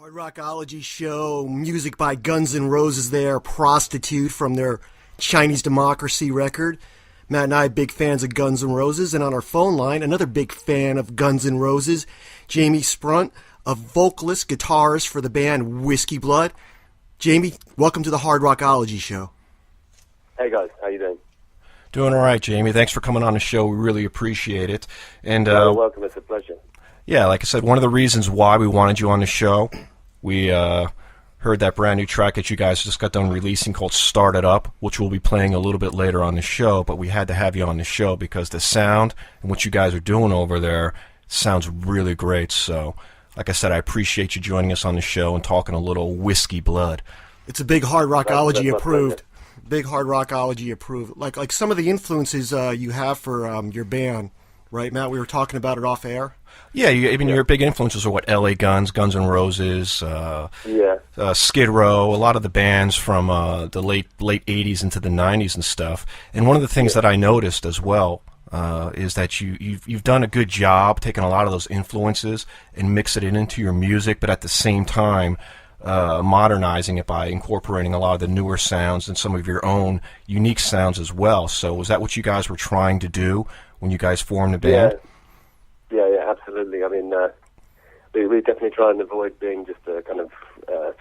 Hard Rockology Show, music by Guns N' Roses there, Prostitute from their Chinese Democracy record. Matt and I, big fans of Guns N' Roses, and on our phone line, another big fan of Guns N' Roses, Jamie Sprunt, a vocalist, guitarist for the band Whisky Blood. Jamie, welcome to the Hard Rockology Show. Hey guys, how you doing? Doing all right, Jamie. Thanks for coming on the show. We really appreciate it. And You're welcome. It's a pleasure. Yeah, like I said, one of the reasons why we wanted you on the show, we heard that brand new track that you guys just got done releasing called Start It Up, which we'll be playing a little bit later on the show, but we had to have you on the show because the sound and what you guys are doing over there sounds really great. So, like I said, I appreciate you joining us on the show and talking a little Whisky Blood. It's a big Hard Rockology approved. Big Hard Rockology approved. Like some of the influences you have for your band, right, Matt? We were talking about it off air. Yeah, your big influences are what? L.A. Guns, Guns N' Roses, Skid Row, a lot of the bands from the late 80s into the 90s and stuff. And one of the things that I noticed as well is that you've done a good job taking a lot of those influences and mixing it into your music, but at the same time modernizing it by incorporating a lot of the newer sounds and some of your own unique sounds as well. So was that what you guys were trying to do when you guys formed the band? Yeah, absolutely. I mean, we definitely try and avoid being just a kind of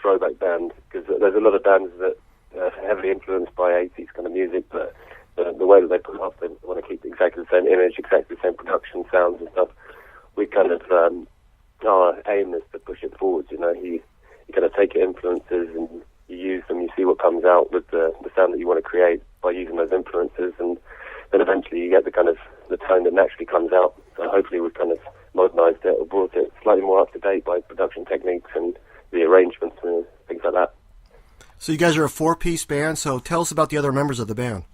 throwback band, because there's a lot of bands that are heavily influenced by 80s kind of music, but the way that they put it off, they want to keep exactly the same image, exactly the same production sounds and stuff. We kind of, our aim is to push it forward, you know. You kind of take your influences and you use them, you see what comes out with the sound that you want to create by using those influences, and then eventually you get the kind of the tone that naturally comes out. So hopefully we've kind of modernized it or brought it slightly more up to date by production techniques and the arrangements and things like that. So you guys are a four-piece band, so tell us about the other members of the band.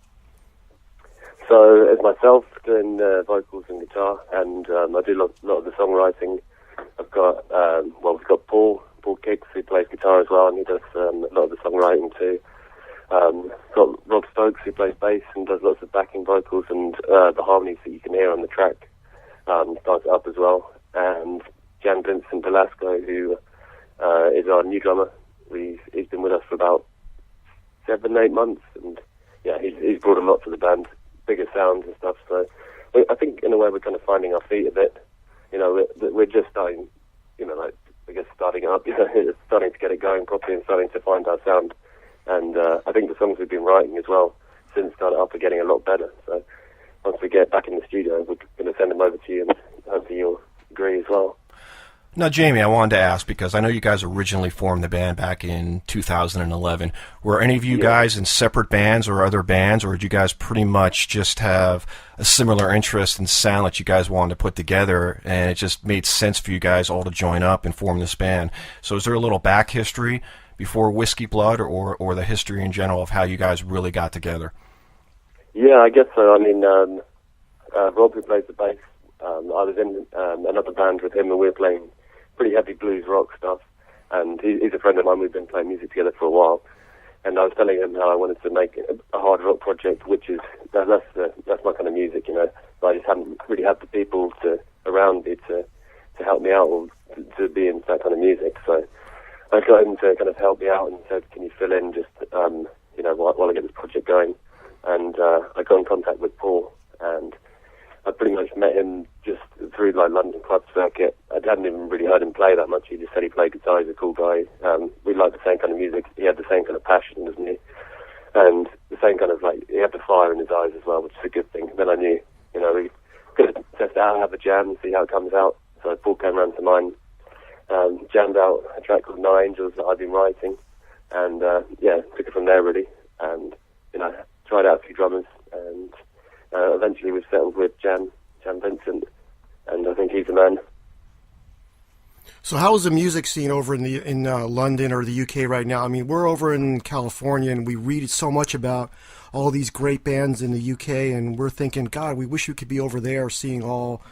So it's myself doing vocals and guitar, and I do a lot of the songwriting. I've got, we've got Paul Kicks, who plays guitar as well, and he does a lot of the songwriting too. Got Rob Stokes, who plays bass and does lots of backing vocals and the harmonies that you can hear on the track, starts it up as well. And Jan Vincent Velasco, who is our new drummer. He's been with us for about 7-8 months, and yeah, he's brought a lot to the band, bigger sounds and stuff. So I think in a way we're kind of finding our feet a bit. You know, we're just starting, you know, like I guess starting up, you know, starting to get it going properly and starting to find our sound. And I think the songs we've been writing as well since Start It Up are getting a lot better. So once we get back in the studio, we're going to send them over to you, and hopefully you'll agree as well. Now, Jamie, I wanted to ask, because I know you guys originally formed the band back in 2011. Were any of you guys in separate bands or other bands, or did you guys pretty much just have a similar interest and sound that you guys wanted to put together, and it just made sense for you guys all to join up and form this band? So is there a little back history before Whisky Blood, or the history in general of how you guys really got together? Yeah, I guess so. I mean, Rob, who plays the bass, I was in another band with him, and we were playing pretty heavy blues rock stuff, and he's a friend of mine. We've been playing music together for a while, and I was telling him how I wanted to make a hard rock project, which is that's my kind of music, you know. But I just hadn't really had the people around me to help me out or to be in that kind of music. So I got him to kind of help me out and said, "Can you fill in just you know, while I get this project going?" And I got in contact with Paul, and I pretty much met him just through like London club circuit. I hadn't even really heard him play that much. He just said he played guitar. He's a cool guy. We liked the same kind of music. He had the same kind of passion as me, and the same kind of like he had the fire in his eyes as well, which is a good thing. And then I knew, you know, we could test it out, have a jam, and see how it comes out. So Paul came around to mine, jammed out a track called No Angels that I'd been writing, and took it from there really. And you know, tried out a few drummers, and eventually we've settled with Jan Vincent, and I think he's the man. So how is the music scene over in London or the UK right now? I mean, we're over in California, and we read so much about all these great bands in the UK, and we're thinking, God, we wish we could be over there seeing all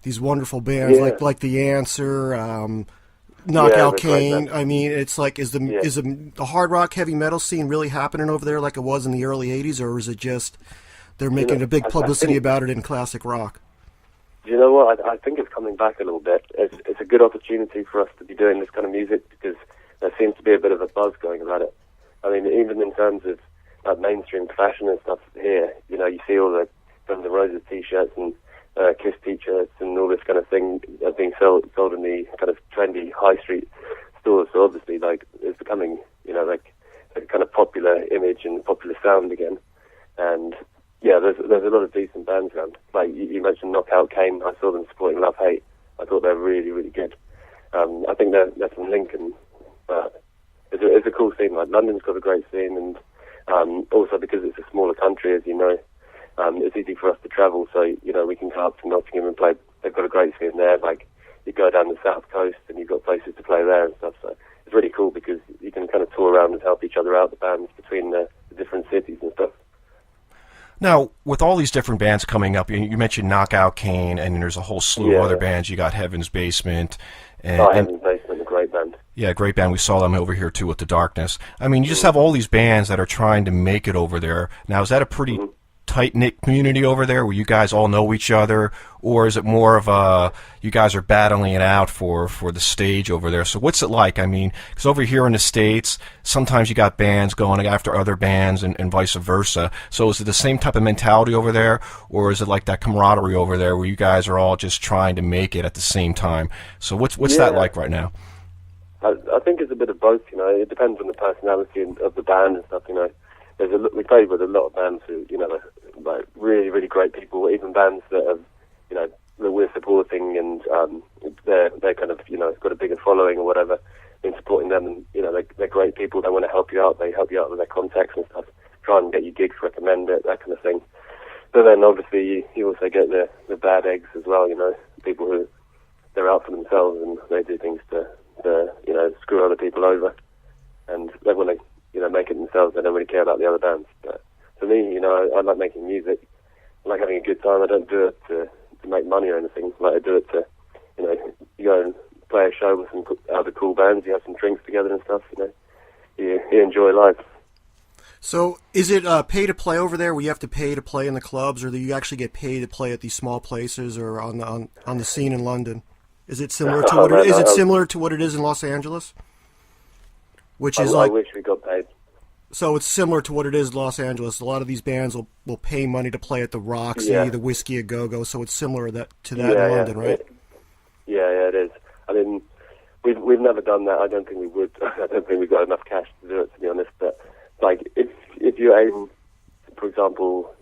these wonderful bands like The Answer, Knockout Kane. I mean, it's like, is the hard rock heavy metal scene really happening over there like it was in the early 80s, or is it just they're making a big publicity about it in classic rock? You know what? I think it's coming back a little bit. It's a good opportunity for us to be doing this kind of music, because buzz going about it. I mean, even in terms of mainstream fashion and stuff here, you know, you see all the Guns N' Roses t-shirts and Kiss t-shirts and all this kind of thing being sold in the kind of trendy high street stores. So obviously, like, it's becoming, you know, like a kind of popular image and popular sound again. And yeah, there's a lot of decent bands around. Like you mentioned Knockout Kane. I saw them supporting Love Hate. I thought they're really, really good. I think they're from Lincoln. It's a cool scene. Like, London's got a great scene, and also because it's a smaller country, as you know, it's easy for us to travel. So, you know, we can go up to Nottingham and play. They've got a great scene there. Like, you go down the south coast and you've got places to play there and stuff. So it's really cool because you can kind of tour around and help each other out, the bands between the different cities and stuff. Now, with all these different bands coming up, you mentioned Knockout Kane, and there's a whole slew of other bands. You got Heaven's Basement. Heaven's Basement, a great band. Yeah, great band. We saw them over here, too, with The Darkness. I mean, you just have all these bands that are trying to make it over there. Now, is that a pretty tight-knit community over there where you guys all know each other, or is it more of you guys are battling it out for the stage over there? So what's it like? I mean, because over here in the States, sometimes you got bands going after other bands and vice versa. So is it the same type of mentality over there, or is it like that camaraderie over there where you guys are all just trying to make it at the same time? So what's that like right now? I think it's a bit of both, you know. It depends on the personality of the band and stuff, you know. We played with a lot of bands who, you know, like really, really great people, even bands that have, you know, that we're supporting, and they're kind of, you know, got a bigger following or whatever, been supporting them, and, you know, they're great people. They want to help you out. They help you out with their contacts and stuff, try and get you gigs, recommend it, that kind of thing. But then obviously you also get the bad eggs as well, you know, people who, they're out for themselves and they do things to you know, screw other people over, and they want to, you know, make it themselves. They don't really care about the other bands. But for me, you know, I like making music. I like having a good time. I don't do it to make money or anything. Like, I do it to, you know, you go and play a show with some other cool bands. You have some drinks together and stuff. You know, you enjoy life. So, is it pay to play over there, where you have to pay to play in the clubs, or do you actually get paid to play at these small places or on the scene in London? Is it similar to similar to what it is in Los Angeles? Which is I wish we got paid. So it's similar to what it is in Los Angeles. A lot of these bands will pay money to play at the Roxy, the Whiskey A Go-Go. So it's similar to that in London, right? Yeah, it is. I mean, we've never done that. I don't think we would. I don't think we've got enough cash to do it, to be honest. But like, if you're able, for example,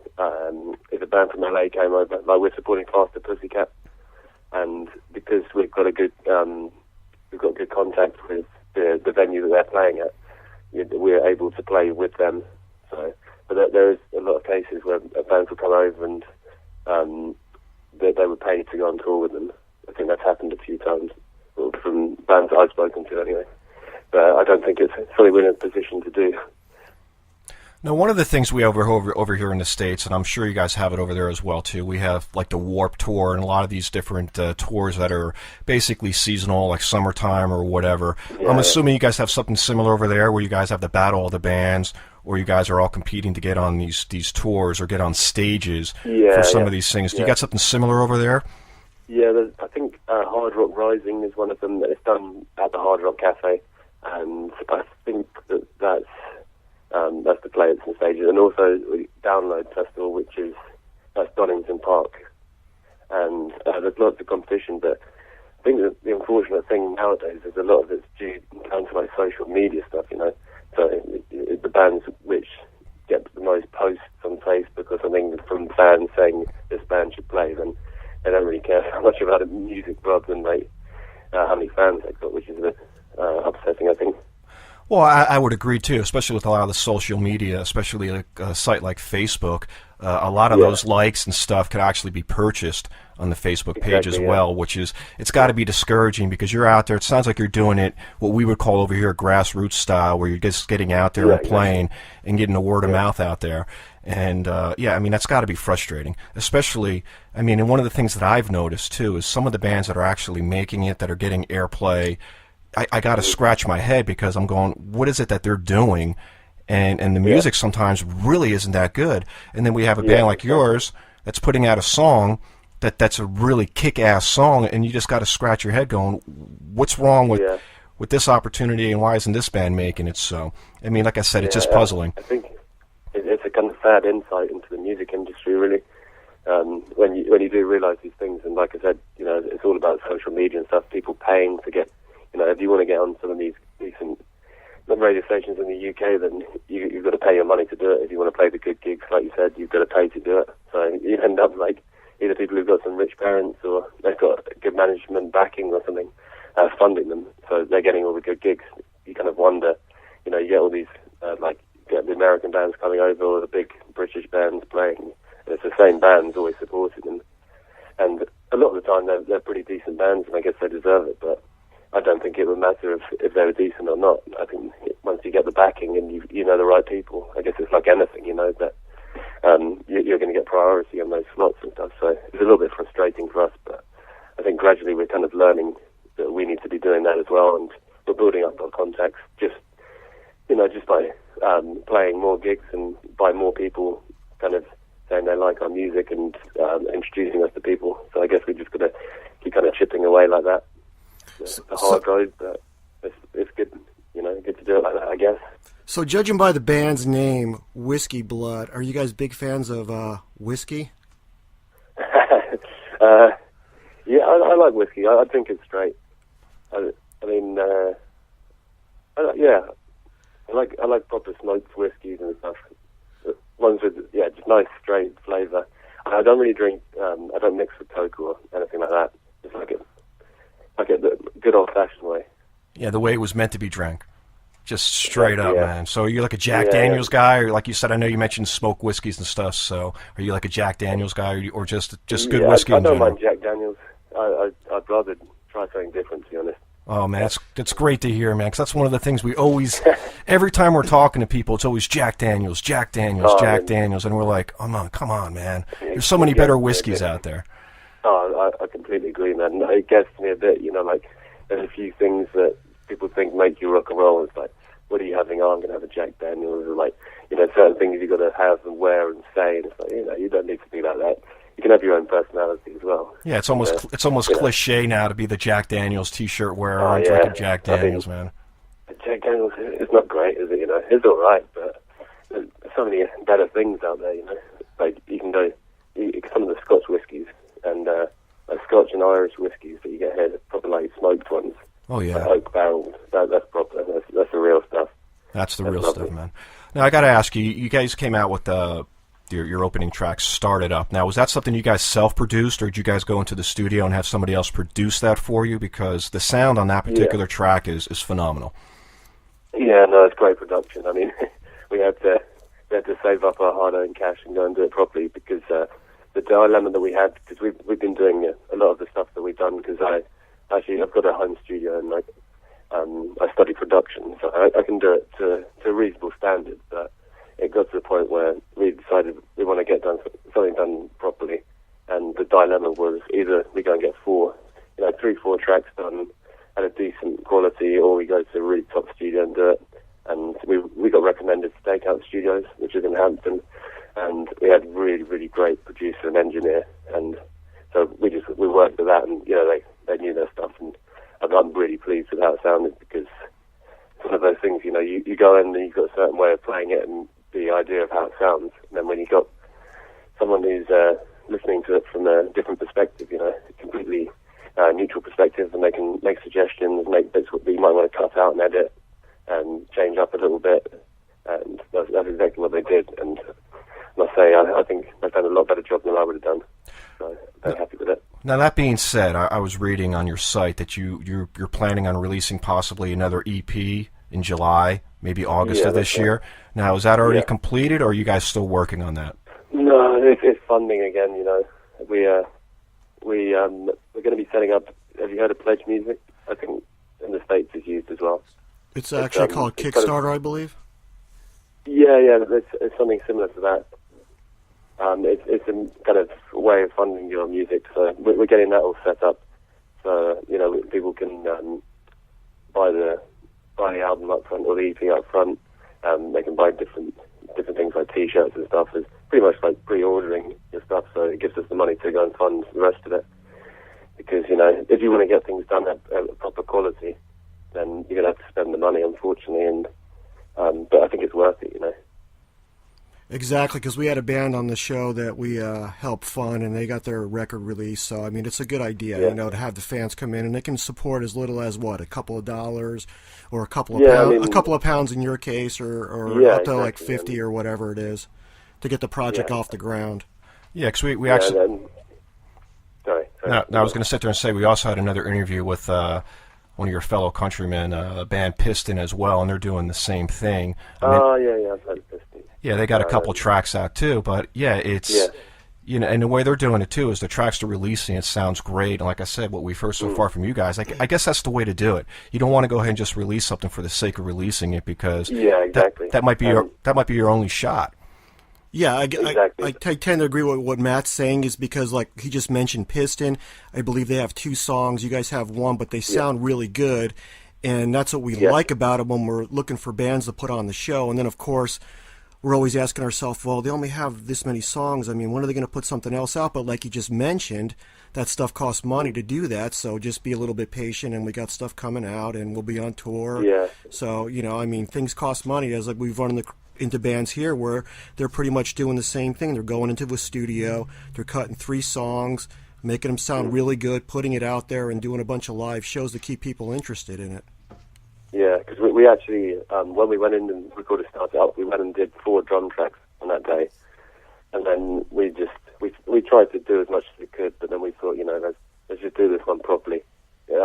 if a band from LA came over, like, we're supporting Faster Pussycat, and because we've got good contact with the venue that they're playing at, we're able to play with them. So, but there is a lot of cases where bands will come over and they were paid to go on tour with them. I think that's happened a few times, from bands that I've spoken to anyway. But I don't think it's something we're in a position to do. Now, one of the things we over here in the States, and I'm sure you guys have it over there as well too, we have like the Warp Tour and a lot of these different tours that are basically seasonal, like summertime or whatever. Yeah, I'm assuming you guys have something similar over there, where you guys have to battle all the bands, or you guys are all competing to get on these tours or get on stages for some of these things. Do you got something similar over there? Yeah, I think Hard Rock Rising is one of them that is done at the Hard Rock Cafe, and I think that's to play at some stages. And also Download Festival, that's Donington Park, and there's lots of competition. But I think that the unfortunate thing nowadays is a lot of it's due down to like social media stuff, you know. So the bands which get the most posts on Facebook or something from fans saying this band should play, then they don't really care how much about the music rather than like how many fans they've got, which is a bit upsetting, I think. Well, I would agree too, especially with a lot of the social media, especially a site like Facebook. A lot of those likes and stuff could actually be purchased on the Facebook page as well, which is, it's got to be discouraging, because you're out there. It sounds like you're doing it what we would call over here grassroots style, where you're just getting out there and playing and getting the word of mouth out there. And I mean, that's got to be frustrating, especially, I mean, and one of the things that I've noticed too is some of the bands that are actually making it, that are getting airplay, I got to scratch my head, because I'm going, what is it that they're doing? And the music sometimes really isn't that good. And then we have a band like yours that's putting out a song that's a really kick-ass song, and you just got to scratch your head going, what's wrong with with this opportunity, and why isn't this band making it? So, I mean, like I said, it's just puzzling. I think it's a kind of sad insight into the music industry, really. When you do realise these things, and like I said, you know, it's all about social media and stuff. People paying to get, you know, if you want to get on some of these decent radio stations in the UK, then you've got to pay your money to do it. If you want to play the good gigs, like you said, you've got to pay to do it. So you end up like either people who've got some rich parents or they've got good management backing or something funding them, so they're getting all the good gigs. You kind of wonder, you know, you get all these like you get the American bands coming over or the big British bands playing, and it's the same bands always supporting them. And a lot of the time they're pretty decent bands, and I guess they deserve it, but I don't think it would matter if they were decent or not. I think once you get the backing and you know the right people, I guess it's like anything, you know, that you're going to get priority on those slots and stuff. So it's a little bit frustrating for us, but I think gradually we're kind of learning that we need to be doing that as well, and we're building up our contacts just by playing more gigs and by more people kind of saying they like our music and introducing us to people. So I guess we just got to keep kind of chipping away like that. It's a hard road, but it's good, you know, good to do it like that, I guess. So judging by the band's name, Whisky Blood, are you guys big fans of whiskey? Yeah, I like whiskey. I think it's straight. I like proper smoked whiskies and stuff. Ones with just nice straight flavour. I don't really drink. I don't mix with Coke or anything like that. Just like it the good old fashioned way. Yeah, the way it was meant to be drank. Just straight up, man. So are you like a Jack Daniels guy, or like you said, I know you mentioned smoked whiskeys and stuff. So are you like a Jack Daniels guy, or just good whiskey? I don't mind Jack Daniels. I'd rather try something different, to be honest. Oh, man, that's great to hear, man, because that's one of the things we always, every time we're talking to people, it's always Jack Daniels, Daniels, and we're like, oh, come on, man. There's so many better whiskeys out there. Oh, I completely agree, man. It gets to me a bit, you know, like, there's a few things that people think make you rock and roll. It's like, what are you having? Oh, I'm going to have a Jack Daniels, or like, you know, certain things you've got to have and wear and say, and it's like, you know, you don't need to be like that. You can have your own personality as well. Yeah, it's almost cliche now to be the Jack Daniels T-shirt wearer and drinking Jack Daniels, man. Jack Daniels is not great, is it? You know, it's all right, but there's so many better things out there. You know, like you can go some of the Scotch whiskies and like Scotch and Irish whiskies that you get here, proper like smoked ones. Oh yeah, like oak barreled. That's proper. That's the real stuff. That's the real stuff, man. Now I got to ask you. You guys came out with your opening track, Started Up. Now, was that something you guys self-produced, or did you guys go into the studio and have somebody else produce that for you? Because the sound on that particular track is phenomenal. Yeah, no, it's great production. I mean, we had to save up our hard-earned cash and go and do it properly, because the dilemma that we had, because we've been doing a lot of the stuff that we've done, because I've got a home studio and I study production, so I can do it to a reasonable standard, but it got to the point where we decided we want to get something done properly, and the dilemma was either we go and get 3-4 tracks done at a decent quality, or we go to a really top studio and do it. And we got recommended to Stakeout Studios, which is in Hampton, and we had really, really great producer and engineer, and so we worked with that, and you know they knew their stuff, and I'm really pleased with how it sounded, because it's one of those things, you know, you go in and you've got a certain way of playing it and the idea of how it sounds, and then when you got someone who's listening to it from a different perspective, you know, completely neutral perspective, and they can make suggestions, make bits that you might want to cut out and edit and change up a little bit, and that's exactly what they did. And I must say, I think they've done a lot better job than I would have done, so I'm happy with it. Now, that being said, I was reading on your site that you're planning on releasing possibly another EP in July, maybe August of this year. Now, is that already completed, or are you guys still working on that? No, it's funding again. You know, we're going to be setting up. Have you heard of Pledge Music? I think in the States it's used as well. It's actually called Kickstarter, I believe. Yeah, it's something similar to that. It's a kind of way of funding your music. So we're getting that all set up. So you know, people can buy the album up front or the EP up front. They can buy different things like T-shirts and stuff. It's pretty much like pre-ordering your stuff, so it gives us the money to go and fund the rest of it. Because, you know, if you want to get things done at proper quality, then you're gonna have to spend the money, unfortunately. And but I think it's worth it, you know. Exactly, because we had a band on the show that we helped fund, and they got their record release. So, I mean, it's a good idea, you know, to have the fans come in, and they can support as little as, what, a couple of dollars or a couple of pounds, a couple of pounds in your case, or up to like 50 or whatever it is to get the project off the ground. Yeah, because we actually... Sorry. No, I was going to sit there and say we also had another interview with one of your fellow countrymen, a band Piston as well, and they're doing the same thing. Yeah, I've heard of Piston. Yeah, they got a couple tracks out too, but it's you know, and the way they're doing it too is the tracks they're releasing. It sounds great, and like I said, what we've heard so far from you guys, I guess that's the way to do it. You don't want to go ahead and just release something for the sake of releasing it because that might be your only shot. Yeah, I tend to agree with what Matt's saying is because, like, he just mentioned Piston. I believe they have 2 songs. You guys have 1, but they sound really good, and that's what we like about it when we're looking for bands to put on the show. And then, of course, we're always asking ourselves, well, they only have this many songs. I mean, when are they going to put something else out? But like you just mentioned, that stuff costs money to do that, so just be a little bit patient, and we got stuff coming out, and we'll be on tour. Yeah. So, you know, I mean, things cost money. As like we've run into bands here where they're pretty much doing the same thing. They're going into a studio, they're cutting 3 songs, making them sound really good, putting it out there, and doing a bunch of live shows to keep people interested in it. Yeah, because we actually, when we went in and recorded Start It Up, we went and did 4 drum tracks on that day. And then we tried to do as much as we could, but then we thought, you know, let's just do this one properly. You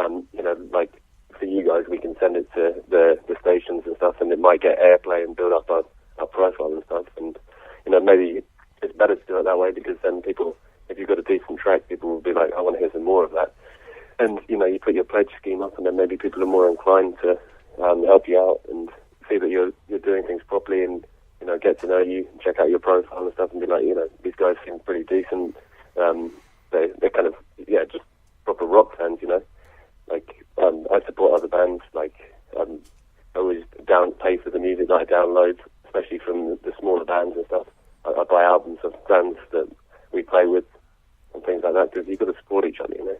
know, like, for you guys, we can send it to the stations and stuff, and it might get airplay and build up our profile and stuff. And, you know, maybe it's better to do it that way because then people, if you've got a decent track, people will be like, I want to hear some more of that. And, you know, you put your pledge scheme up, and then maybe people are more inclined to help you out and see that you're doing things properly, and, you know, get to know you, and check out your profile and stuff, and be like, you know, these guys seem pretty decent. They're kind of, just proper rock fans, you know. Like, I support other bands, like, I always pay for the music that I download, especially from the smaller bands and stuff. I buy albums of bands that we play with and things like that, because you've got to support each other, you know.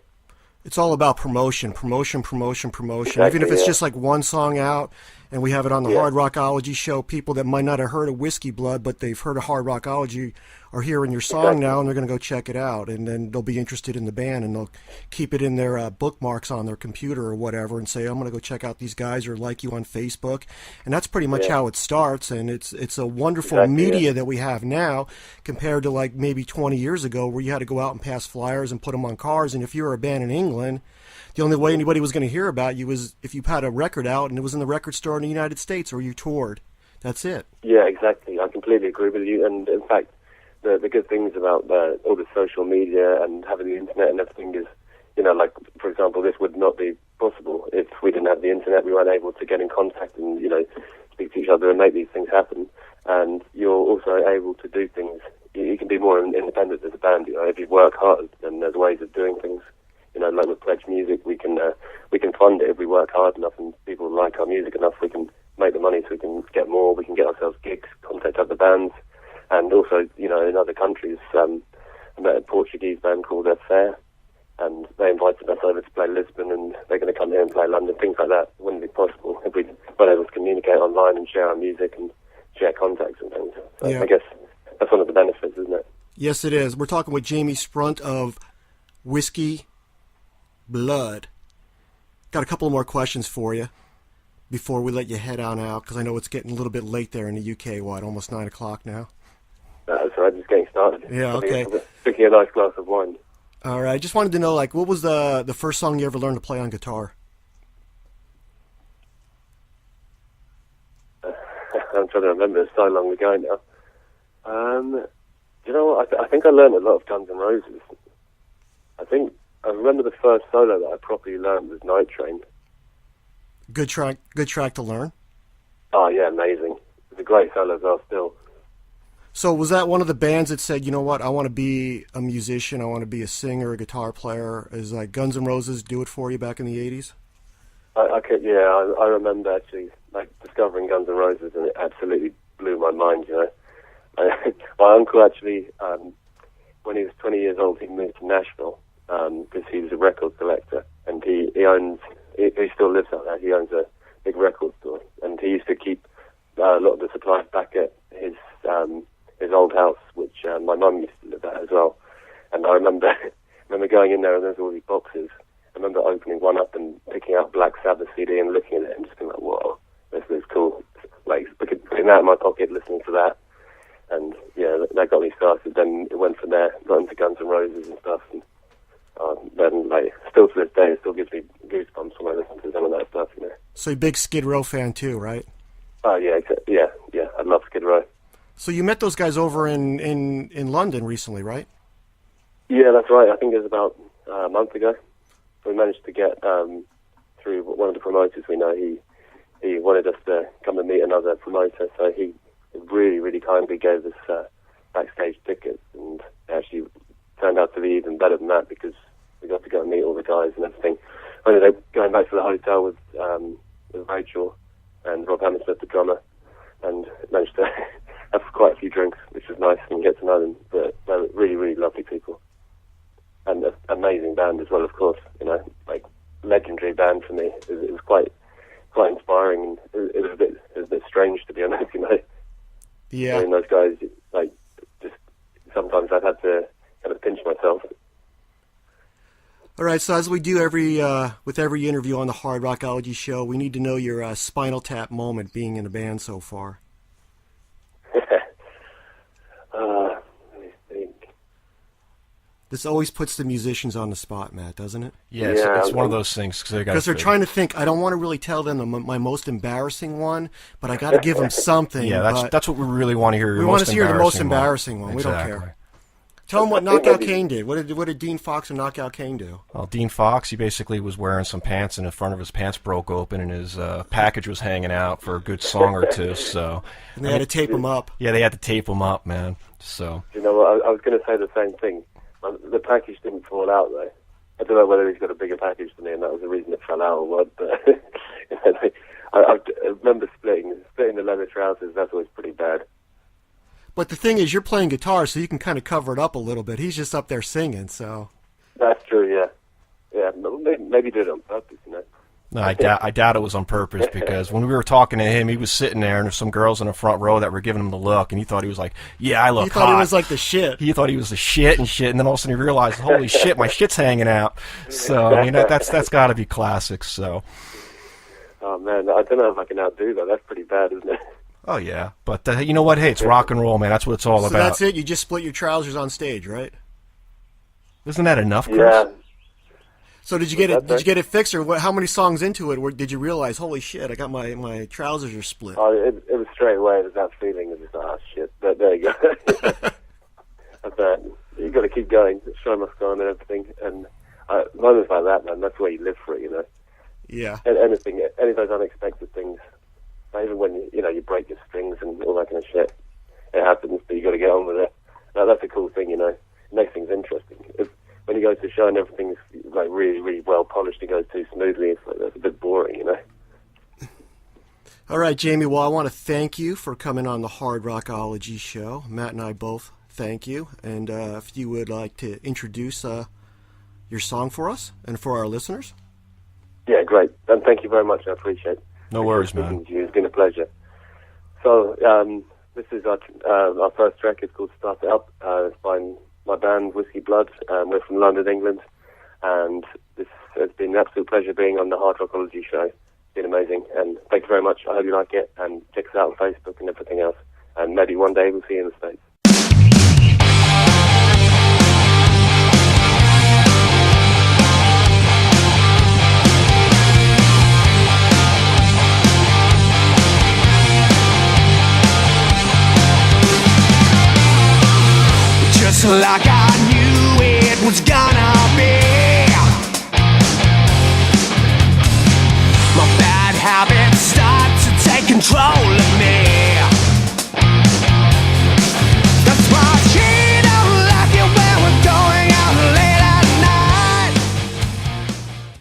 It's all about promotion. Exactly, even if it's just like 1 song out, and we have it on the Hard Rockology Show, people that might not have heard of Whisky Blood, but they've heard of Hard Rockology are hearing your song now, and they're going to go check it out, and then they'll be interested in the band, and they'll keep it in their bookmarks on their computer or whatever, and say, I'm going to go check out these guys, or like you on Facebook. And that's pretty much how it starts, and it's a wonderful media that we have now compared to like maybe 20 years ago where you had to go out and pass flyers and put them on cars, and if you were a band in England, the only way anybody was going to hear about you was if you had a record out and it was in the record store in the United States or you toured. That's it. Yeah, exactly. I completely agree with you. And in fact, the good things about all the social media and having the internet and everything is, you know, like, for example, this would not be possible if we didn't have the internet. We weren't able to get in contact and, you know, speak to each other and make these things happen. And you're also able to do things. You can be more independent as a band. You know, if you work hard, then there's ways of doing things. You know, like with Pledge Music, we can fund it if we work hard enough and people like our music enough. We can make the money so we can get more. We can get ourselves gigs, contact other bands, and also, you know, in other countries. I met a Portuguese band called Fair, and they invited us over to play Lisbon, and they're going to come here and play London. Things like that wouldn't be possible if we weren't able to communicate online and share our music and share contacts and things. So I guess that's one of the benefits, isn't it? Yes, it is. We're talking with Jamie Sprunt of Whisky Blood. Got a couple more questions for you before we let you head on out, because I know it's getting a little bit late there in the UK. Almost 9 o'clock now? That's right, just getting started. Yeah, okay. Drinking a nice glass of wine. All right, just wanted to know, like, what was the first song you ever learned to play on guitar? I'm trying to remember, it's so long ago now. You know what, I think I learned a lot of Guns N' Roses. I remember the first solo that I properly learned was Night Train. Good track to learn. Oh yeah, amazing. It's a great solo as well still. So was that one of the bands that said, you know what, I want to be a musician, I want to be a singer, a guitar player? Is like Guns N' Roses do it for you back in the 80s? I remember actually like discovering Guns N' Roses, and it absolutely blew my mind, you know. My uncle actually, when he was 20 years old, he moved to Nashville because he was a record collector, and he owns he still lives out there. He owns a big record store, and he used to keep a lot of the supplies back at his old house, which my mum used to live at as well. And I remember going in there, and there's all these boxes. I remember opening one up and picking out Black Sabbath CD and looking at it and just being like, "Whoa, this is cool!" Like putting that in my pocket, listening to that, and yeah, that got me started. Then it went from there, got into Guns N' Roses and stuff, and then like still to this day, it still gives me goosebumps when I listen to some of that stuff. You know. So you're a big Skid Row fan too, right? Oh yeah, yeah. I love Skid Row. So you met those guys over in London recently, right? Yeah, that's right. I think it was about a month ago. We managed to get through one of the promoters we know. He wanted us to come and meet another promoter, so he really, really kindly gave us backstage tickets, and it actually turned out to be even better than that because we got to go and meet all the guys and everything. I ended up going back to the hotel with Rachel and Rob Hammersmith, the drummer, and managed to have quite a few drinks, which was nice, and get to know them. But they were really, really lovely people. And an amazing band as well, of course. You know, like legendary band for me. It was quite inspiring, and it was a bit strange, to be honest. You know, yeah. Hearing those guys, like, just sometimes I've had to kind of pinch myself. All right, so as we do with every interview on the Hard Rockology Show, we need to know your Spinal Tap moment being in the band so far. Let me think. This always puts the musicians on the spot, Matt, doesn't it? Yeah, it's one of those things because they're trying to think. I don't want to really tell them my most embarrassing one, but I got to give them something. Yeah, that's what we really want to hear. We want to hear the most embarrassing one. Exactly. We don't care. Tell them what Knockout Kane did. What did Dean Fox and Knockout Kane do? Well, Dean Fox, he basically was wearing some pants, and the front of his pants broke open, and his package was hanging out for a good song or two. So, and they had to tape him up. Yeah, they had to tape him up, man. So, you know what? I was going to say the same thing. The package didn't fall out though. I don't know whether he's got a bigger package than me, and that was the reason it fell out or what. But you know, I remember splitting the leather trousers. That's always pretty bad. But the thing is, you're playing guitar, so you can kind of cover it up a little bit. He's just up there singing, so. That's true, yeah. Maybe did it on purpose, you know. No, I doubt it was on purpose, because when we were talking to him, he was sitting there, and there's some girls in the front row that were giving him the look, and he thought he was like, "Yeah, I look hot." He thought he was like the shit. He thought he was the shit, and then all of a sudden he realized, "Holy shit, my shit's hanging out." So I mean, that's got to be classic. So. Oh man, I don't know if I can outdo that. That's pretty bad, isn't it? Oh yeah, but you know what? Hey, it's rock and roll, man. That's what it's all so about. That's it. You just split your trousers on stage, right? Isn't that enough, Chris? Yeah. So did you get it? Did you get it fixed, or how many songs into it did you realize? Holy shit! I got my trousers are split. Oh, it was straight away. It was that feeling of just shit. But there you go. That's that. You got to keep going. The show must go on and everything. And moments like that, man. That's where you live for it, you know. Yeah. And any of those unexpected things. Even when you break your strings and all that kind of shit, it happens. But you got to get on with it. Now, that's a cool thing, you know. It makes things interesting. When you go to a show and everything's like really, really well polished, it goes too smoothly. It's like that's a bit boring, you know. All right, Jamie. Well, I want to thank you for coming on the Hard Rockology Show. Matt and I both thank you. And if you would like to introduce your song for us and for our listeners. Yeah, great. And thank you very much. I appreciate it. No worries, man. It's been a pleasure. So this is our first track. It's called "Start It Up." It's by my band Whisky Blood. We're from London, England, and this has been an absolute pleasure being on the Hard Rockology Show. It's been amazing, and thank you very much. I hope you like it, and check us out on Facebook and everything else. And maybe one day we'll see you in the States. Just like I knew it was gonna be.